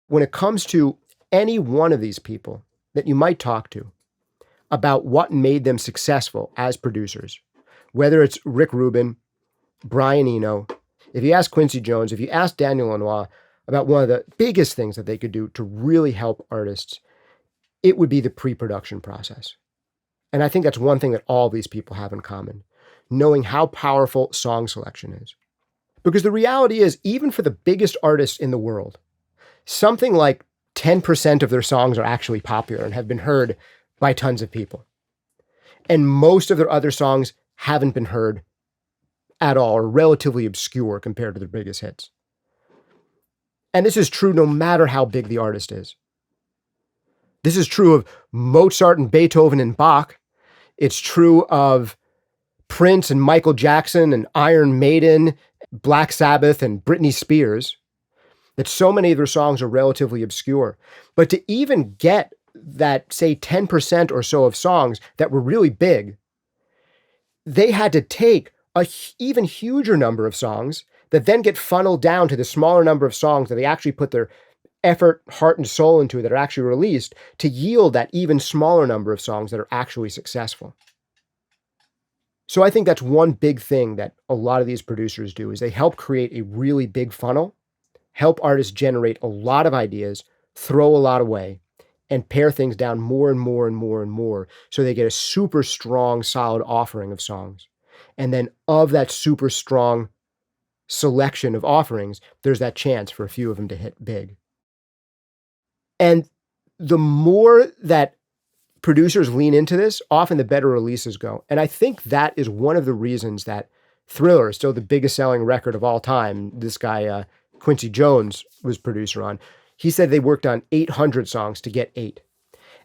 when it comes to any one of these people that you might talk to about what made them successful as producers, whether it's Rick Rubin, Brian Eno, if you ask Quincy Jones, if you ask Daniel Lanois about one of the biggest things that they could do to really help artists, it would be the pre-production process. And I think that's one thing that all these people have in common, knowing how powerful song selection is. Because the reality is, even for the biggest artists in the world, something like 10% of their songs are actually popular and have been heard by tons of people. And most of their other songs haven't been heard at all, or relatively obscure compared to their biggest hits. And this is true no matter how big the artist is. This is true of Mozart and Beethoven and Bach. It's true of Prince and Michael Jackson and Iron Maiden, Black Sabbath and Britney Spears, that so many of their songs are relatively obscure. But to even get that, say, 10% or so of songs that were really big, they had to take an even huger number of songs that then get funneled down to the smaller number of songs that they actually put their effort, heart, and soul into that are actually released to yield that even smaller number of songs that are actually successful. So I think that's one big thing that a lot of these producers do is they help create a really big funnel, help artists generate a lot of ideas, throw a lot away, and pare things down more and more and more and more so they get a super strong, solid offering of songs. And then of that super strong selection of offerings, there's that chance for a few of them to hit big. And the more that producers lean into this, often the better releases go. And I think that is one of the reasons that Thriller is still the biggest selling record of all time. This guy, Quincy Jones, was producer on. He said they worked on 800 songs to get 8.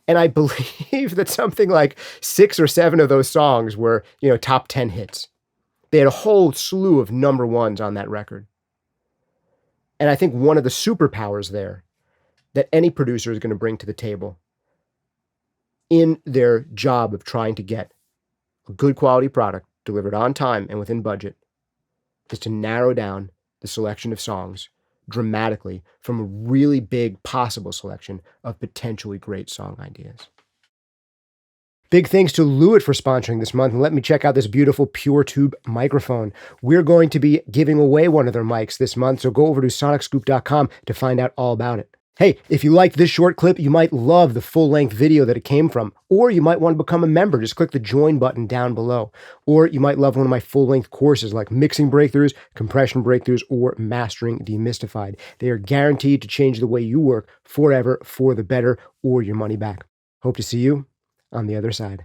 And I believe that something like 6 or 7 of those songs were, top 10 hits. They had a whole slew of number ones on that record. And I think one of the superpowers there that any producer is going to bring to the table in their job of trying to get a good quality product delivered on time and within budget is to narrow down the selection of songs dramatically from a really big possible selection of potentially great song ideas. Big thanks to Lewitt for sponsoring this month, and let me check out this beautiful Pure Tube microphone. We're going to be giving away one of their mics this month, so go over to SonicScoop.com to find out all about it. Hey, if you liked this short clip, you might love the full-length video that it came from, or you might want to become a member. Just click the join button down below. Or you might love one of my full-length courses like Mixing Breakthroughs, Compression Breakthroughs, or Mastering Demystified. They are guaranteed to change the way you work forever for the better or your money back. Hope to see you on the other side.